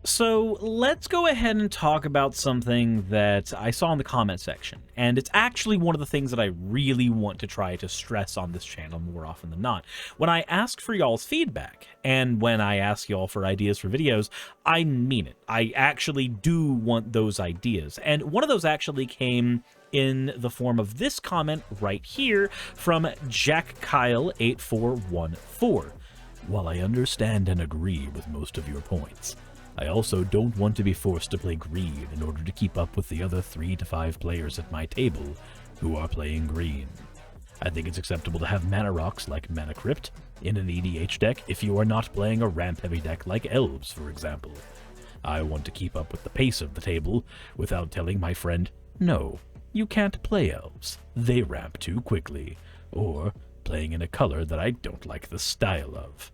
So let's go ahead and talk about something that I saw in the comment section, and it's actually one of the things that I really want to try to stress on this channel more often than not. When I ask for y'all's feedback, and when I ask y'all for ideas for videos, I mean it. I actually do want those ideas, and one of those actually came in the form of this comment right here from Jack Kyle 8414. While I understand and agree with most of your points, I also don't want to be forced to play green in order to keep up with the other 3 to 5 players at my table who are playing green. I think it's acceptable to have mana rocks like Mana Crypt in an EDH deck if you are not playing a ramp-heavy deck like Elves, for example. I want to keep up with the pace of the table without telling my friend, no, you can't play Elves, they ramp too quickly, or playing in a color that I don't like the style of.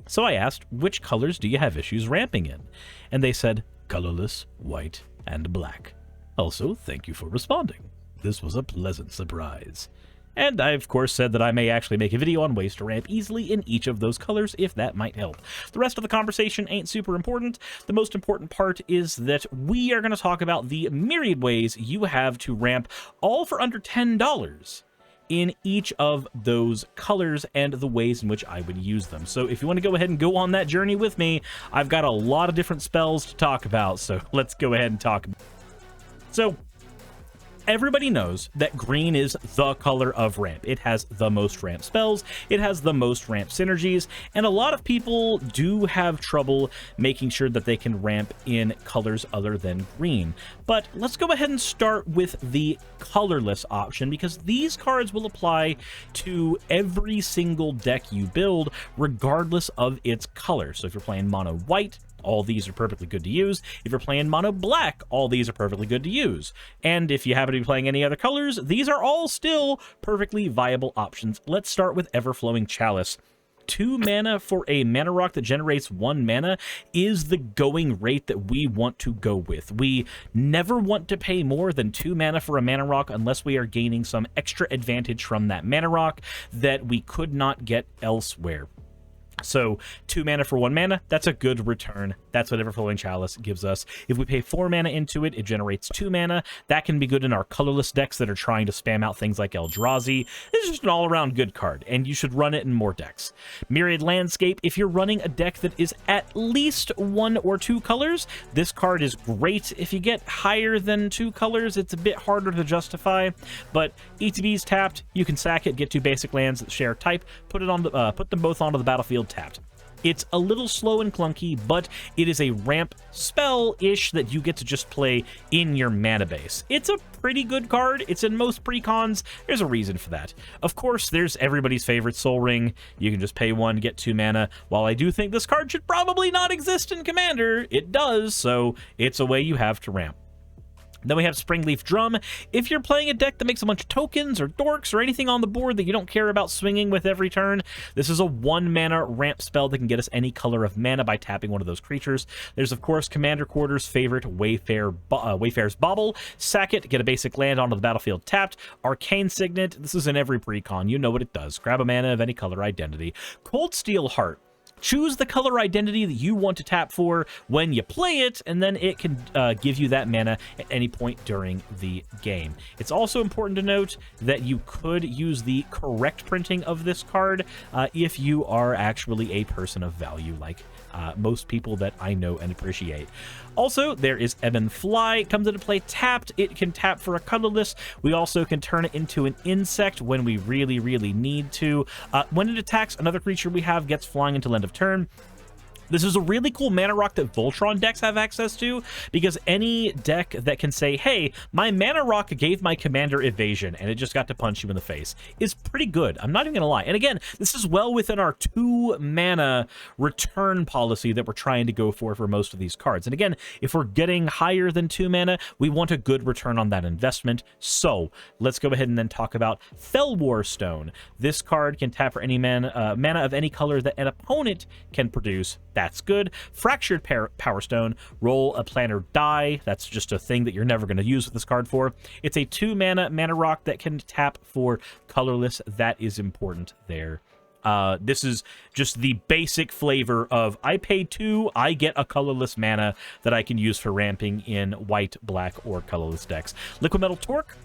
So I asked, which colors do you have issues ramping in? And they said, colorless, white, and black. Also, thank you for responding. This was a pleasant surprise. And I, of course, said that I may actually make a video on ways to ramp easily in each of those colors, if that might help. The rest of the conversation ain't super important. The most important part is that we are going to talk about the myriad ways you have to ramp, all for under $10. In each of those colors and the ways in which I would use them. So if you want to go ahead and go on that journey with me, I've got a lot of different spells to talk about, so let's go ahead and talk. So everybody knows that green is the color of ramp. It has the most ramp spells, it has the most ramp synergies, and a lot of people do have trouble making sure that they can ramp in colors other than green. But let's go ahead and start with the colorless option, because these cards will apply to every single deck you build, regardless of its color. So if you're playing mono white, all these are perfectly good to use. If you're playing mono black, all these are perfectly good to use. And if you happen to be playing any other colors, these are all still perfectly viable options. Let's start with Everflowing Chalice. 2 mana for a mana rock that generates 1 mana is the going rate that we want to go with. We never want to pay more than 2 mana for a mana rock unless we are gaining some extra advantage from that mana rock that we could not get elsewhere. So 2 mana for 1 mana, that's a good return. That's what Everflowing Chalice gives us. If we pay 4 mana into it, it generates 2 mana. That can be good in our colorless decks that are trying to spam out things like Eldrazi. It's just an all-around good card, and you should run it in more decks. Myriad Landscape, if you're running a deck that is at least 1 or 2 colors, this card is great. If you get higher than 2 colors, it's a bit harder to justify, but ETB's tapped, you can sack it, get 2 basic lands that share type, put them both onto the battlefield tapped. It's a little slow and clunky, but it is a ramp spell-ish that you get to just play in your mana base. It's a pretty good card. It's in most precons. There's a reason for that. Of course, there's everybody's favorite Soul Ring. You can just pay 1, get 2 mana. While I do think this card should probably not exist in Commander, it does, so it's a way you have to ramp. Then we have Springleaf Drum. If you're playing a deck that makes a bunch of tokens or dorks or anything on the board that you don't care about swinging with every turn, this is a 1 mana ramp spell that can get us any color of mana by tapping one of those creatures. There's, of course, Commander Quarter's favorite Wayfarer's Bauble. Sack it, get a basic land onto the battlefield tapped. Arcane Signet, this is in every precon. You know what it does. Grab a mana of any color identity. Cold Steel Heart. Choose the color identity that you want to tap for when you play it, and then it can give you that mana at any point during the game. It's also important to note that you could use the correct printing of this card if you are actually a person of value, like most people that I know and appreciate. Also, there is Ebb and Fly. It comes into play tapped. It can tap for a colorless. We also can turn it into an insect when we really, really need to. When it attacks, another creature we have gets flying until end of turn. This is a really cool mana rock that Voltron decks have access to, because any deck that can say, hey, my mana rock gave my commander evasion, and it just got to punch you in the face, is pretty good. I'm not even going to lie. And again, this is well within our 2 mana return policy that we're trying to go for most of these cards. And again, if we're getting higher than 2 mana, we want a good return on that investment. So let's go ahead and then talk about Fellwar Stone. This card can tap for any mana of any color that an opponent can produce. That's good. Fractured Power Stone. Roll a planar die. That's just a thing that you're never going to use with this card for. It's a 2 mana rock that can tap for colorless. That is important there. This is just the basic flavor of I pay 2, I get a colorless mana that I can use for ramping in white, black, or colorless decks. Liquid Metal Torque.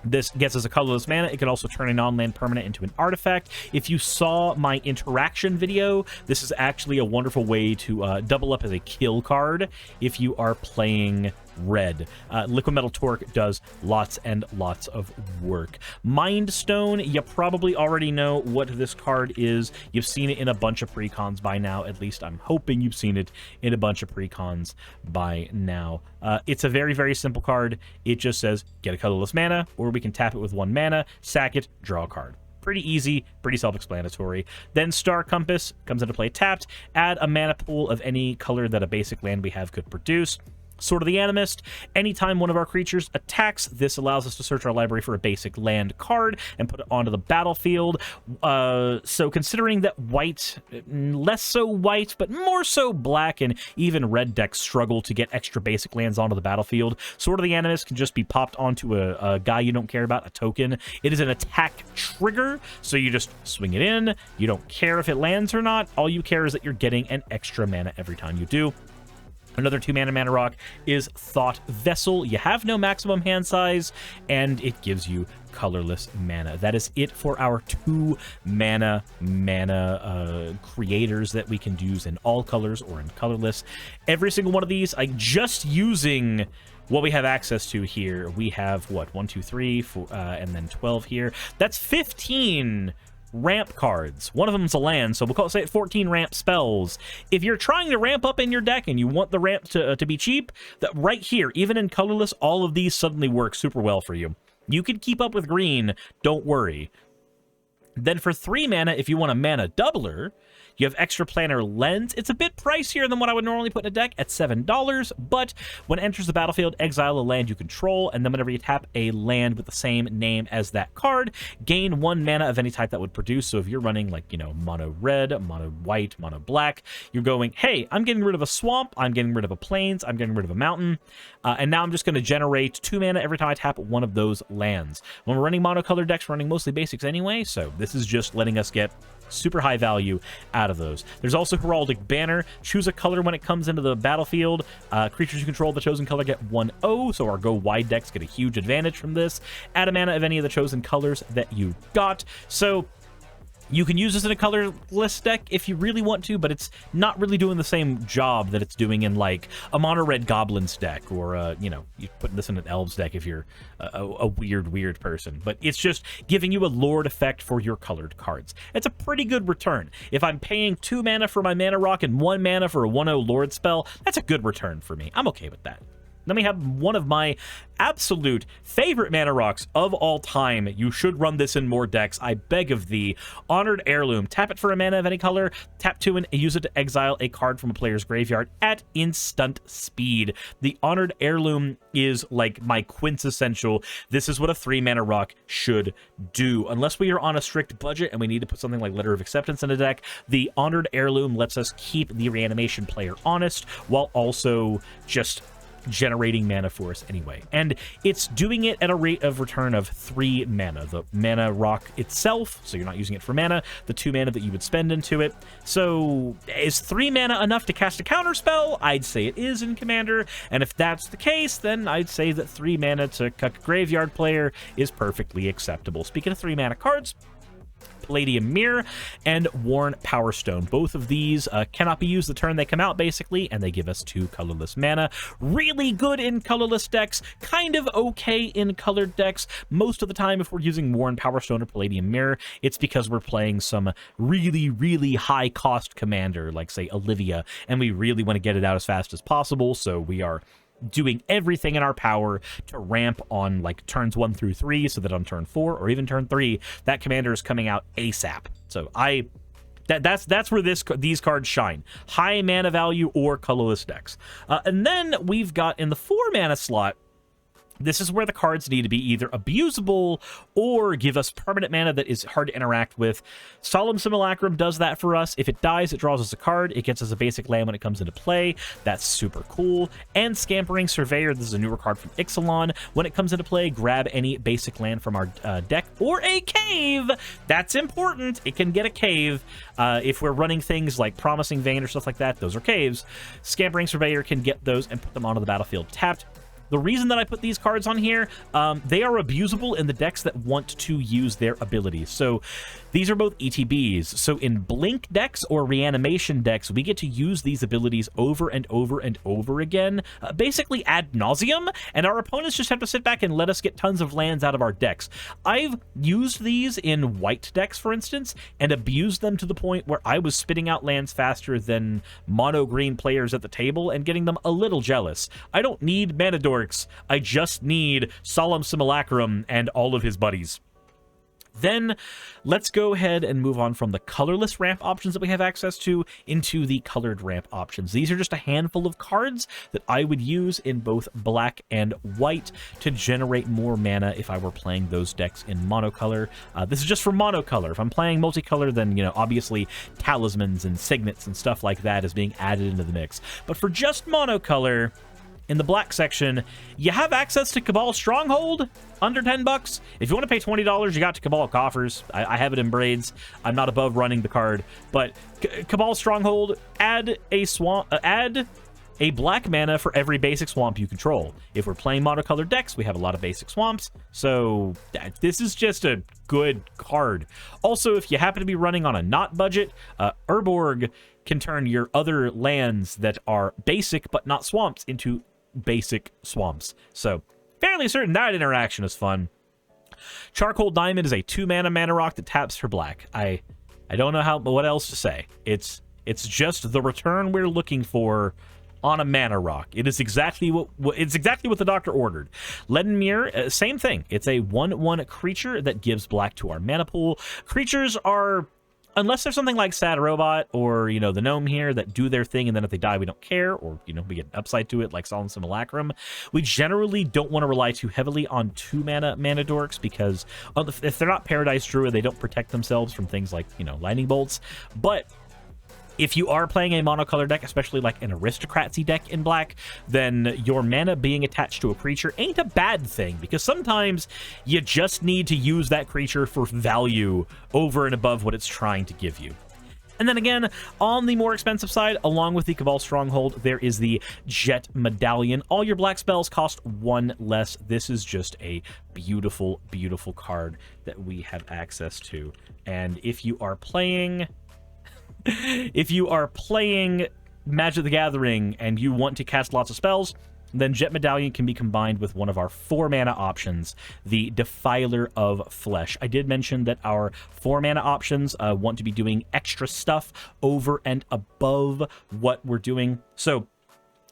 This gets us a colorless mana. It can also turn a non-land permanent into an artifact. If you saw my interaction video, this is actually a wonderful way to double up as a kill card if you are playing red. Liquid Metal Torque does lots and lots of work. Mind Stone, you probably already know what this card is. You've seen it in a bunch of precons by now. At least I'm hoping you've seen it in a bunch of precons by now. It's a very, very simple card. It just says, get a colorless mana, or we can tap it with 1 mana, sack it, draw a card. Pretty easy, pretty self-explanatory. Then Star Compass comes into play tapped. Add a mana pool of any color that a basic land we have could produce. Sword of the Animist. Anytime one of our creatures attacks, this allows us to search our library for a basic land card and put it onto the battlefield. So considering that white, less so white, but more so black and even red decks struggle to get extra basic lands onto the battlefield, Sword of the Animist can just be popped onto a guy you don't care about, a token. It is an attack trigger, so you just swing it in. You don't care if it lands or not. All you care is that you're getting an extra mana every time you do. Another 2-mana rock is Thought Vessel. You have no maximum hand size, and it gives you colorless mana. That is it for our 2-mana creators that we can use in all colors or in colorless. Every single one of these, just using what we have access to here. We have, what, 1, 2, 3, 4, and then 12 here. That's 15 ramp cards. One of them's a land, so we'll say it 14 ramp spells. If you're trying to ramp up in your deck and you want the ramp to be cheap, that right here, even in colorless, all of these suddenly work super well for you. You can keep up with green, don't worry. Then for 3 mana, if you want a mana doubler, you have Extra Planar Lens. It's a bit pricier than what I would normally put in a deck at $7, but when it enters the battlefield, exile a land you control, and then whenever you tap a land with the same name as that card, gain 1 mana of any type that would produce. So if you're running, like, you know, mono red, mono white, mono black, you're going, hey, I'm getting rid of a swamp, I'm getting rid of a plains, I'm getting rid of a mountain, and now I'm just going to generate 2 mana every time I tap one of those lands. When we're running monocolored decks, we're running mostly basics anyway, so this is just letting us get super high value out of those. There's also Heraldic Banner. Choose a color when it comes into the battlefield. Creatures you control the chosen color get 1/0, so our go wide decks get a huge advantage from this. Add a mana of any of the chosen colors that you got. So you can use this in a colorless deck if you really want to, but it's not really doing the same job that it's doing in, like, a mono red goblins deck, or, you know, you're putting this in an elves deck if you're a weird person. But it's just giving you a lord effect for your colored cards. It's a pretty good return. If I'm paying 2 mana for my mana rock and 1 mana for a 1/0 lord spell, that's a good return for me. I'm okay with that. Then we have one of my absolute favorite mana rocks of all time. You should run this in more decks, I beg of thee. Honored Heirloom. Tap it for a mana of any color, tap 2 and use it to exile a card from a player's graveyard at instant speed. The Honored Heirloom is like my quintessential, this is what a 3-mana rock should do. Unless we are on a strict budget and we need to put something like Letter of Acceptance in a deck, the Honored Heirloom lets us keep the reanimation player honest while also just generating mana for us anyway. And it's doing it at a rate of return of 3 mana. The mana rock itself, so you're not using it for mana, the 2 mana that you would spend into it. So is 3 mana enough to cast a counter spell? I'd say it is in Commander, and if that's the case, then I'd say that 3 mana to cuck a graveyard player is perfectly acceptable. Speaking of 3 mana cards, Palladium Mirror and Worn Power Stone. Both of these cannot be used the turn they come out, basically, and they give us 2 colorless mana. Really good in colorless decks, kind of okay in colored decks. Most of the time, if we're using Worn Power Stone or Palladium Mirror, it's because we're playing some really high-cost commander, like, say, Olivia, and we really want to get it out as fast as possible, so we are doing everything in our power to ramp on, like, turns 1 through 3, so that on turn 4 or even turn 3, that commander is coming out ASAP. So that's where these cards shine. High mana value or colorless decks. And then we've got in the 4 mana slot This is where the cards need to be either abusable or give us permanent mana that is hard to interact with. Solemn Simulacrum does that for us. If it dies, it draws us a card. It gets us a basic land when it comes into play. That's super cool. And Scampering Surveyor, this is a newer card from Ixalan. When it comes into play, grab any basic land from our deck or a cave. That's important. It can get a cave. If we're running things like Promising Vein or stuff like that, those are caves. Scampering Surveyor can get those and put them onto the battlefield tapped. The reason that I put these cards on here, they are abusable in the decks that want to use their abilities. So these are both ETBs. So in Blink decks or Reanimation decks, we get to use these abilities over and over and over again, basically ad nauseum, and our opponents just have to sit back and let us get tons of lands out of our decks. I've used these in white decks, for instance, and abused them to the point where I was spitting out lands faster than mono-green players at the table and getting them a little jealous. I don't need mana dorks. I just need Solemn Simulacrum and all of his buddies. Then let's go ahead and move on from the colorless ramp options that we have access to into the colored ramp options. These are just a handful of cards that I would use in both black and white to generate more mana if I were playing those decks in monocolor. This is just for monocolor. If I'm playing multicolor, then, you know, obviously talismans and signets and stuff like that is being added into the mix. But for just monocolor, in the black section, you have access to Cabal Stronghold, under 10 bucks. If you want to pay $20, you got to Cabal Coffers. I have it in braids. I'm not above running the card, but Cabal Stronghold, add a black mana for every basic swamp you control. If we're playing monocolored decks, we have a lot of basic swamps, so this is just a good card. Also, if you happen to be running on a not budget, Urborg can turn your other lands that are basic but not swamps into basic swamps. So fairly certain that interaction is fun. Charcoal Diamond is a 2-mana rock that taps for black. I don't know what else to say. It's just the return we're looking for on a mana rock. It is exactly what the doctor ordered. Leaden Mirror, same thing. It's a 1/1 creature that gives black to our mana pool. Creatures are, unless there's something like Sad Robot or, you know, the Gnome here that do their thing, and then if they die, we don't care, or, you know, we get an upside to it like Solemn Simulacrum, we generally don't want to rely too heavily on 2-mana mana dorks, because if they're not Paradise Druid, they don't protect themselves from things like, you know, lightning bolts. But if you are playing a monocolor deck, especially like an Aristocracy deck in black, then your mana being attached to a creature ain't a bad thing, because sometimes you just need to use that creature for value over and above what it's trying to give you. And then again, on the more expensive side, along with the Cabal Stronghold, there is the Jet Medallion. All your black spells cost 1 less. This is just a beautiful, beautiful card that we have access to. And if you are playing Magic the Gathering and you want to cast lots of spells, then Jet Medallion can be combined with one of our 4-mana options, the Defiler of Flesh. I did mention that our 4-mana options want to be doing extra stuff over and above what we're doing. So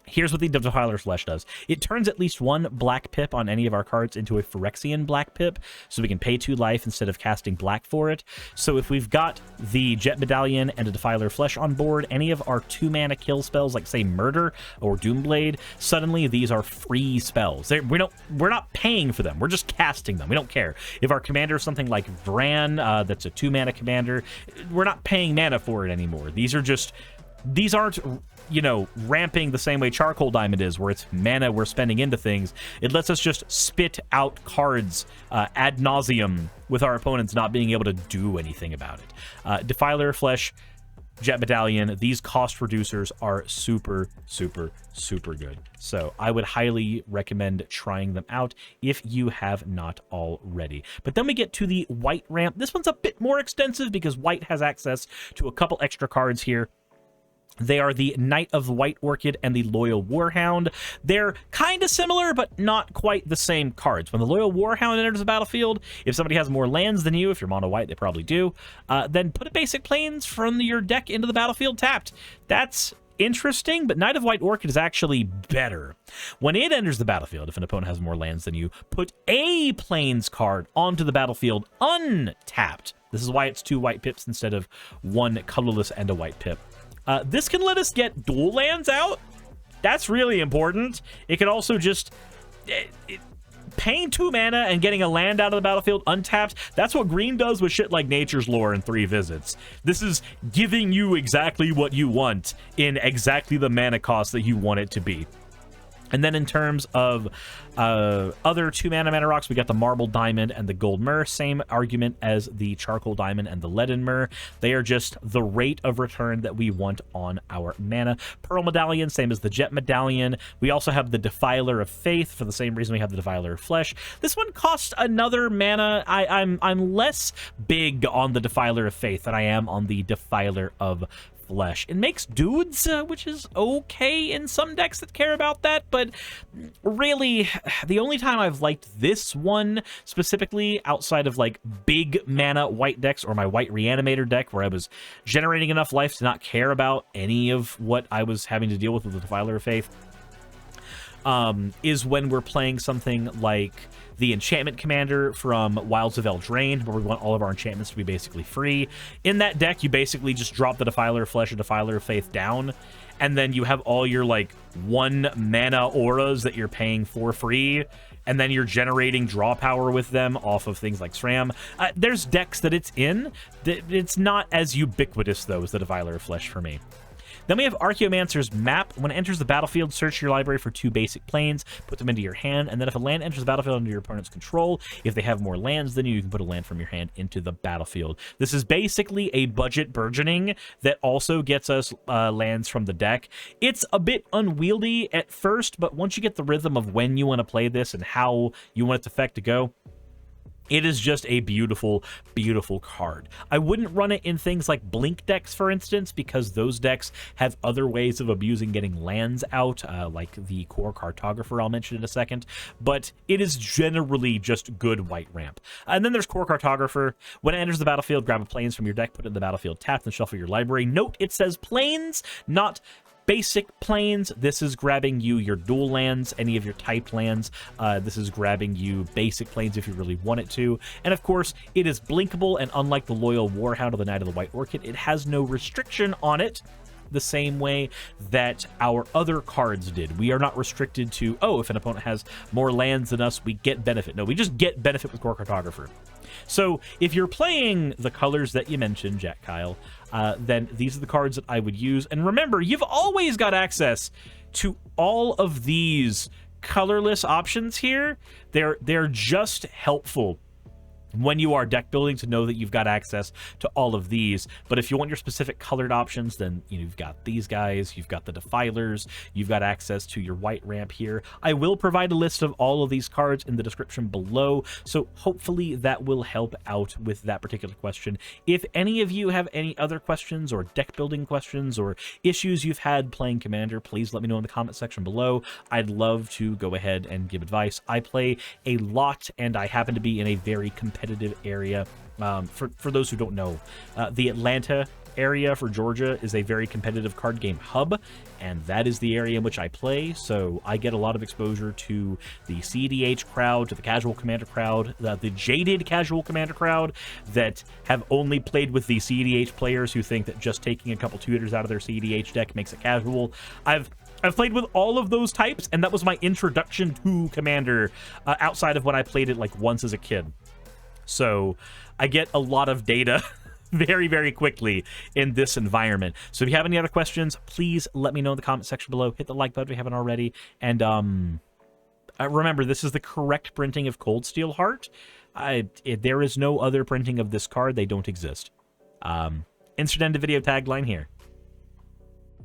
here's what the Defiler Flesh does. It turns at least 1 black pip on any of our cards into a Phyrexian black pip, so we can pay 2 life instead of casting black for it. So if we've got the Jet Medallion and a Defiler Flesh on board, any of our 2-mana kill spells, like say Murder or Doomblade, suddenly these are free spells. We're not paying for them. We're just casting them. We don't care. If our commander is something like Vran, that's a 2-mana commander, we're not paying mana for it anymore. These aren't, you know, ramping the same way Charcoal Diamond is, where it's mana we're spending into things. It lets us just spit out cards ad nauseum with our opponents not being able to do anything about it. Defiler Flesh, Jet Medallion, these cost reducers are super, super, super good. So I would highly recommend trying them out if you have not already. But then we get to the white ramp. This one's a bit more extensive because white has access to a couple extra cards here. They are the Knight of the White Orchid and the Loyal Warhound. They're kind of similar, but not quite the same cards. When the Loyal Warhound enters the battlefield, if somebody has more lands than you, if you're mono white, they probably do, then put a basic plains from your deck into the battlefield tapped. That's interesting, but Knight of White Orchid is actually better. When it enters the battlefield, if an opponent has more lands than you, put a plains card onto the battlefield untapped. This is why it's 2 white pips instead of 1 colorless and a white pip. This can let us get dual lands out. That's really important. It can also just... paying 2 mana and getting a land out of the battlefield untapped, that's what green does with shit like Nature's Lore in 3 visits. This is giving you exactly what you want in exactly the mana cost that you want it to be. And then in terms of other 2 mana rocks, we got the Marble Diamond and the Gold Myrrh. Same argument as the Charcoal Diamond and the Leaden Myrrh. They are just the rate of return that we want on our mana. Pearl Medallion, same as the Jet Medallion. We also have the Defiler of Faith for the same reason we have the Defiler of Flesh. This one costs another mana. I'm less big on the Defiler of Faith than I am on the Defiler of Flesh. It makes dudes, which is okay in some decks that care about that, but really, the only time I've liked this one specifically outside of like big mana white decks or my white Reanimator deck where I was generating enough life to not care about any of what I was having to deal with the Defiler of Faith, is when we're playing something like the Enchantment Commander from Wilds of Eldraine, where we want all of our enchantments to be basically free. In that deck, you basically just drop the Defiler of Flesh and Defiler of Faith down, and then you have all your, like, 1 mana auras that you're paying for free, and then you're generating draw power with them off of things like SRAM. There's decks that it's in. It's not as ubiquitous, though, as the Defiler of Flesh for me. Then we have Archaeomancer's Map. When it enters the battlefield, search your library for 2 basic planes, put them into your hand, and then if a land enters the battlefield under your opponent's control, if they have more lands than you can put a land from your hand into the battlefield. This is basically a budget burgeoning that also gets us lands from the deck. It's a bit unwieldy at first, but once you get the rhythm of when you want to play this and how you want its effect to go, it is just a beautiful, beautiful card. I wouldn't run it in things like Blink decks, for instance, because those decks have other ways of abusing getting lands out, like the Core Cartographer I'll mention in a second, but it is generally just good white ramp. And then there's Core Cartographer. When it enters the battlefield, grab a plains from your deck, put it in the battlefield tapped, and shuffle your library. Note, it says plains, not basic plains. This is grabbing you your dual lands, any of your typed lands. This is grabbing you basic plains if you really want it to. And of course, it is blinkable, and unlike the Loyal Warhound or the Knight of the White Orchid, it has no restriction on it the same way that our other cards did. We are not restricted to, oh, if an opponent has more lands than us, we get benefit. No, we just get benefit with Core Cartographer. So if you're playing the colors that you mentioned, Jack Kyle, then these are the cards that I would use. And remember, you've always got access to all of these colorless options here. They're just helpful when you are deck building to know that you've got access to all of these. But if you want your specific colored options, then you've got these guys, you've got the Defilers, you've got access to your white ramp here. I will provide a list of all of these cards in the description below, so hopefully that will help out with that particular question. If any of you have any other questions or deck building questions or issues you've had playing Commander, please let me know in the comment section below. I'd love to go ahead and give advice. I play a lot, and I happen to be in a very competitive area. For those who don't know, the Atlanta area for Georgia is a very competitive card game hub, and that is the area in which I play, so I get a lot of exposure to the CDH crowd, to the casual Commander crowd, the jaded casual Commander crowd that have only played with the CDH players who think that just taking a couple tutors out of their CDH deck makes it casual. I've played with all of those types, and that was my introduction to Commander outside of when I played it like once as a kid. So I get a lot of data very, very quickly in this environment. So if you have any other questions, please let me know in the comment section below. Hit the like button if you haven't already. And remember, this is the correct printing of Cold Steel Heart. There is no other printing of this card. They don't exist. Insert end of video tagline here.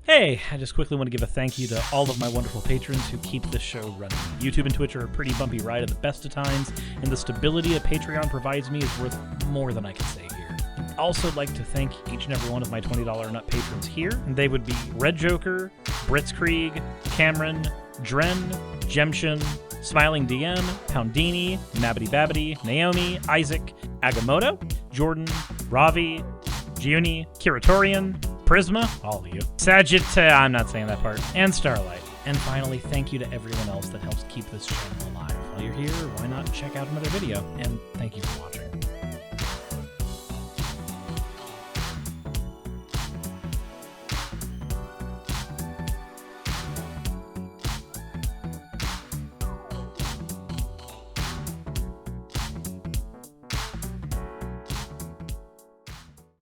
Hey, I just quickly want to give a thank you to all of my wonderful patrons who keep this show running. YouTube and Twitch are a pretty bumpy ride at the best of times, and the stability that Patreon provides me is worth more than I can say here. I'd also like to thank each and every one of my $20 and up patrons here. They would be Red Joker, Blitzkrieg, Cameron, Dren, Jemshin, Smiling DM, Poundini, Nabbity Babbity, Naomi, Isaac, Agamotto, Jordan, Ravi, Giuni, Kiratorian, Prisma, all of you, Sagitt, I'm not saying that part, and Starlight. And finally, thank you to everyone else that helps keep this channel alive. While you're here, why not check out another video? And thank you for watching.